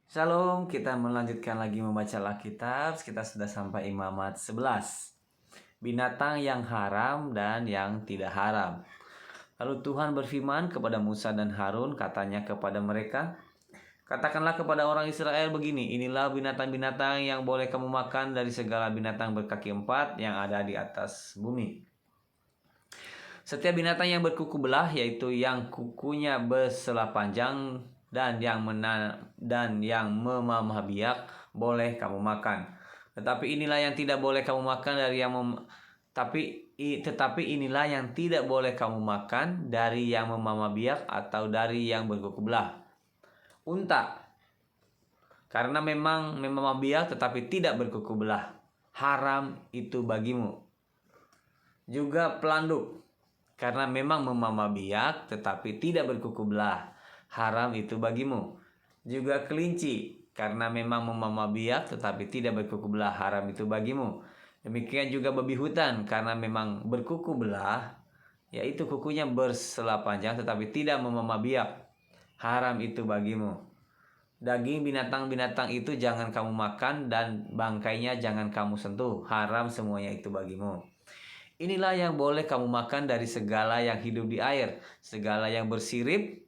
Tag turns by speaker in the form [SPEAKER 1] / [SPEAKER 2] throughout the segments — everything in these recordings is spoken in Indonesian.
[SPEAKER 1] Shalom, kita melanjutkan lagi membaca Alkitab. Kita sudah sampai Imamat 11. Binatang yang haram dan yang tidak haram. Lalu Tuhan berfirman kepada Musa dan Harun, katanya kepada mereka, katakanlah kepada orang Israel begini, inilah binatang-binatang yang boleh kamu makan dari segala binatang berkaki empat yang ada di atas bumi. Setiap binatang yang berkuku belah, yaitu yang kukunya berselah panjang dan yang memamah biak, boleh kamu makan. Tetapi inilah yang tidak boleh kamu makan dari yang inilah yang tidak boleh kamu makan dari yang memamah biak atau dari yang berkuku belah. Unta, karena memang memamah biak tetapi tidak berkuku belah, haram itu bagimu. Juga pelanduk, karena memang memamah biak tetapi tidak berkuku belah, haram itu bagimu. Juga kelinci, karena memang memamah biak tetapi tidak berkuku belah, haram itu bagimu. Demikian juga babi hutan, karena memang berkuku belah, yaitu kukunya berselah panjang tetapi tidak memamah biak, haram itu bagimu. Daging binatang-binatang itu jangan kamu makan dan bangkainya jangan kamu sentuh, haram semuanya itu bagimu. Inilah yang boleh kamu makan dari segala yang hidup di air, segala yang bersirip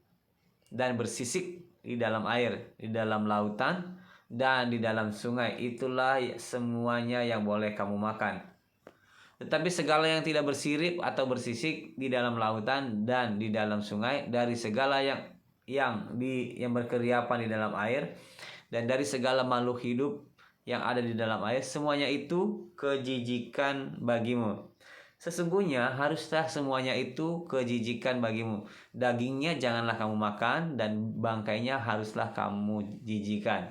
[SPEAKER 1] dan bersisik di dalam air, di dalam lautan, dan di dalam sungai. Itulah semuanya yang boleh kamu makan. Tetapi segala yang tidak bersirip atau bersisik di dalam lautan dan di dalam sungai, dari segala yang berkeriapan di dalam air, dan dari segala makhluk hidup yang ada di dalam air, semuanya itu kejijikan bagimu. Sesungguhnya haruslah semuanya itu kejijikan bagimu. Dagingnya janganlah kamu makan dan bangkainya haruslah kamu jijikan.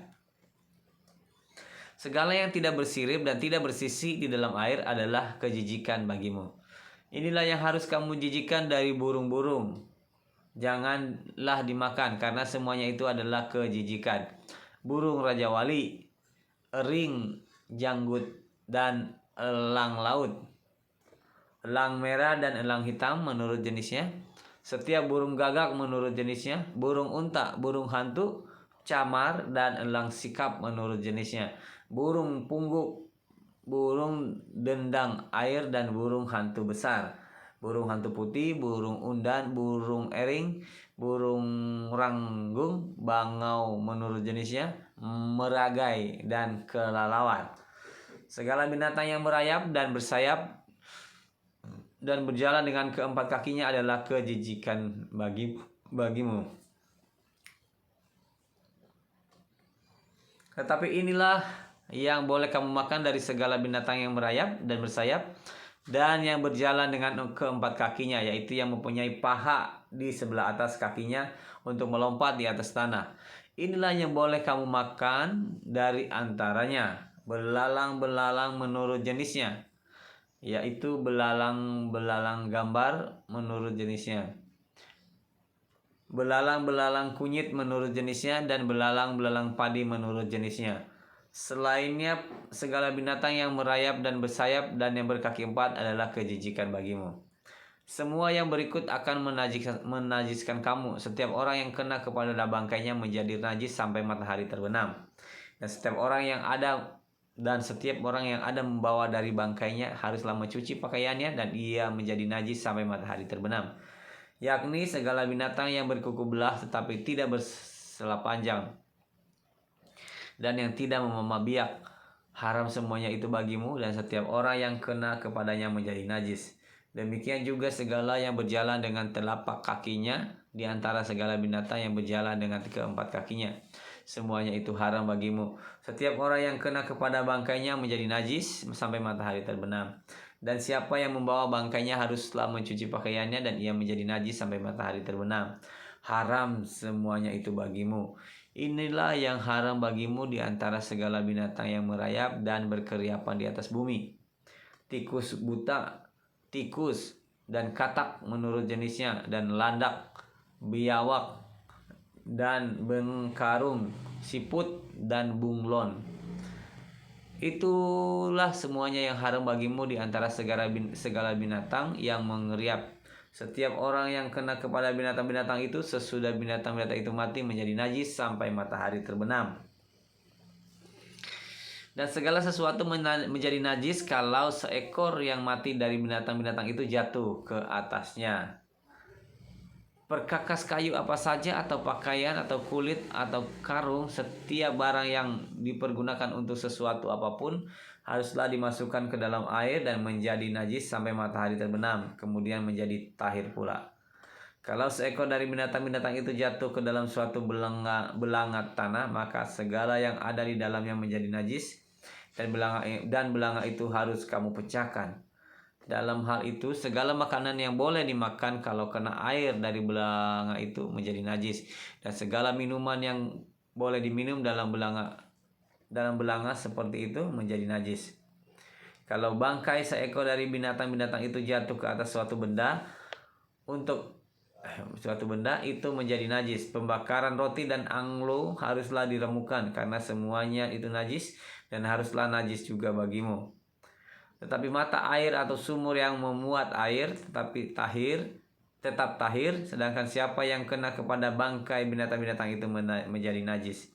[SPEAKER 1] Segala yang tidak bersirip dan tidak bersisik di dalam air adalah kejijikan bagimu. Inilah yang harus kamu jijikan dari burung-burung. Janganlah dimakan karena semuanya itu adalah kejijikan. Burung raja wali, ering, janggut, dan elang laut, elang merah dan elang hitam menurut jenisnya, setiap burung gagak menurut jenisnya, burung unta, burung hantu, camar, dan elang sikap menurut jenisnya, burung pungguk, burung dendang air, dan burung hantu besar, burung hantu putih, burung undan, burung ering, burung ranggung, bangau menurut jenisnya, meragai, dan kelelawar. Segala binatang yang merayap dan bersayap dan berjalan dengan keempat kakinya adalah kejijikan bagimu. Tetapi inilah yang boleh kamu makan dari segala binatang yang merayap dan bersayap dan yang berjalan dengan keempat kakinya, yaitu yang mempunyai paha di sebelah atas kakinya untuk melompat di atas tanah. Inilah yang boleh kamu makan dari antaranya. Belalang-belalang menurut jenisnya, yaitu belalang gambar menurut jenisnya, belalang-belalang kunyit menurut jenisnya, dan belalang-belalang padi menurut jenisnya. Selainnya segala binatang yang merayap dan bersayap dan yang berkaki empat adalah kejijikan bagimu. Semua yang berikut akan menajiskan kamu. Setiap orang yang kena kepada bangkainya menjadi najis sampai matahari terbenam. Dan setiap orang yang ada membawa dari bangkainya haruslah mencuci pakaiannya dan ia menjadi najis sampai matahari terbenam. Yakni segala binatang yang berkuku belah tetapi tidak berselah panjang dan yang tidak memamah biak, haram semuanya itu bagimu, dan setiap orang yang kena kepadanya menjadi najis. Demikian juga segala yang berjalan dengan telapak kakinya di antara segala binatang yang berjalan dengan keempat kakinya, semuanya itu haram bagimu. Setiap orang yang kena kepada bangkainya menjadi najis sampai matahari terbenam. Dan siapa yang membawa bangkainya haruslah mencuci pakaiannya dan ia menjadi najis sampai matahari terbenam. Haram semuanya itu bagimu. Inilah yang haram bagimu di antara segala binatang yang merayap dan berkeriapan di atas bumi. Tikus buta, tikus, dan katak menurut jenisnya, dan landak, biawak, dan bengkarung, siput, dan bunglon. Itulah semuanya yang haram bagimu di antara segala binatang yang mengeriap. Setiap orang yang kena kepada binatang-binatang itu sesudah binatang-binatang itu mati menjadi najis sampai matahari terbenam. Dan segala sesuatu menjadi najis kalau seekor yang mati dari binatang-binatang itu jatuh ke atasnya. Perkakas kayu apa saja atau pakaian atau kulit atau karung, setiap barang yang dipergunakan untuk sesuatu apapun haruslah dimasukkan ke dalam air dan menjadi najis sampai matahari terbenam, kemudian menjadi tahir pula. Kalau seekor dari binatang-binatang itu jatuh ke dalam suatu belanga tanah, maka segala yang ada di dalamnya menjadi najis, dan belanga itu harus kamu pecahkan. Dalam hal itu, segala makanan yang boleh dimakan kalau kena air dari belanga itu menjadi najis, dan segala minuman yang boleh diminum dalam belanga seperti itu menjadi najis. Kalau bangkai seekor dari binatang-binatang itu jatuh ke atas suatu benda itu menjadi najis. Pembakaran roti dan anglo haruslah diremukan, karena semuanya itu najis dan haruslah najis juga bagimu. Tetapi mata air atau sumur yang memuat air tetap tahir, sedangkan siapa yang kena kepada bangkai binatang-binatang itu menjadi najis.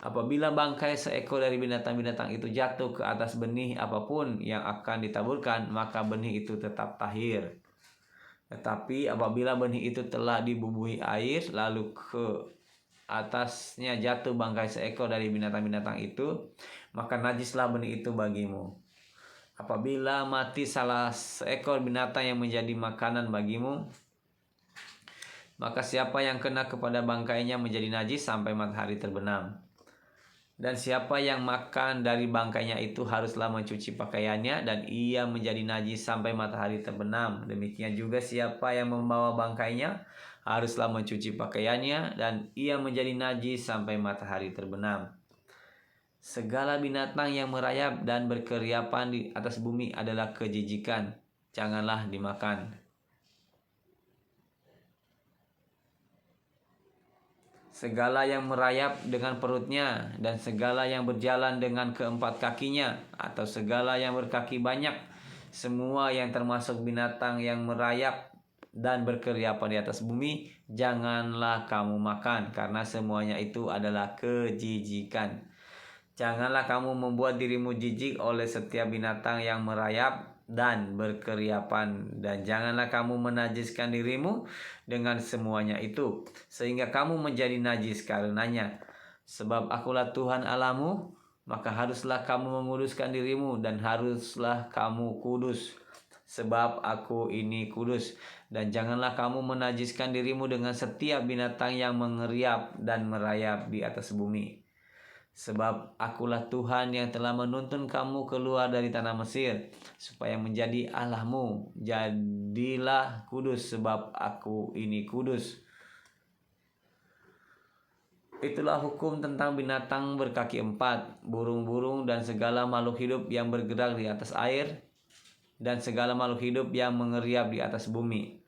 [SPEAKER 1] Apabila bangkai seekor dari binatang-binatang itu jatuh ke atas benih apapun yang akan ditaburkan, maka benih itu tetap tahir. Tetapi apabila benih itu telah dibubuhi air, lalu ke atasnya jatuh bangkai seekor dari binatang-binatang itu, maka najislah benih itu bagimu. Apabila mati salah seekor binatang yang menjadi makanan bagimu, maka siapa yang kena kepada bangkainya menjadi najis sampai matahari terbenam. Dan siapa yang makan dari bangkainya itu haruslah mencuci pakaiannya, dan ia menjadi najis sampai matahari terbenam. Demikian juga siapa yang membawa bangkainya haruslah mencuci pakaiannya, dan ia menjadi najis sampai matahari terbenam. Segala binatang yang merayap dan berkeriapan di atas bumi adalah kejijikan, janganlah dimakan. Segala yang merayap dengan perutnya, dan segala yang berjalan dengan keempat kakinya, atau segala yang berkaki banyak, semua yang termasuk binatang yang merayap dan berkeriapan di atas bumi, janganlah kamu makan, karena semuanya itu adalah kejijikan. Janganlah kamu membuat dirimu jijik oleh setiap binatang yang merayap dan berkeriapan, dan janganlah kamu menajiskan dirimu dengan semuanya itu, sehingga kamu menjadi najis karenanya. Sebab akulah Tuhan Allahmu, maka haruslah kamu menguduskan dirimu, dan haruslah kamu kudus, sebab aku ini kudus. Dan janganlah kamu menajiskan dirimu dengan setiap binatang yang mengeriap dan merayap di atas bumi. Sebab akulah Tuhan yang telah menuntun kamu keluar dari tanah Mesir, supaya menjadi Allahmu. Jadilah kudus, sebab aku ini kudus. Itulah hukum tentang binatang berkaki empat, burung-burung dan segala makhluk hidup yang bergerak di atas air, dan segala makhluk hidup yang mengeriap di atas bumi,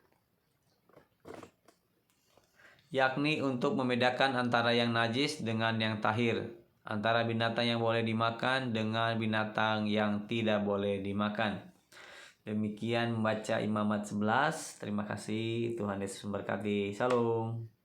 [SPEAKER 1] yakni untuk membedakan antara yang najis dengan yang tahir, antara binatang yang boleh dimakan dengan binatang yang tidak boleh dimakan. Demikian membaca Imamat 11. Terima kasih. Tuhan Yesus memberkati. Shalom.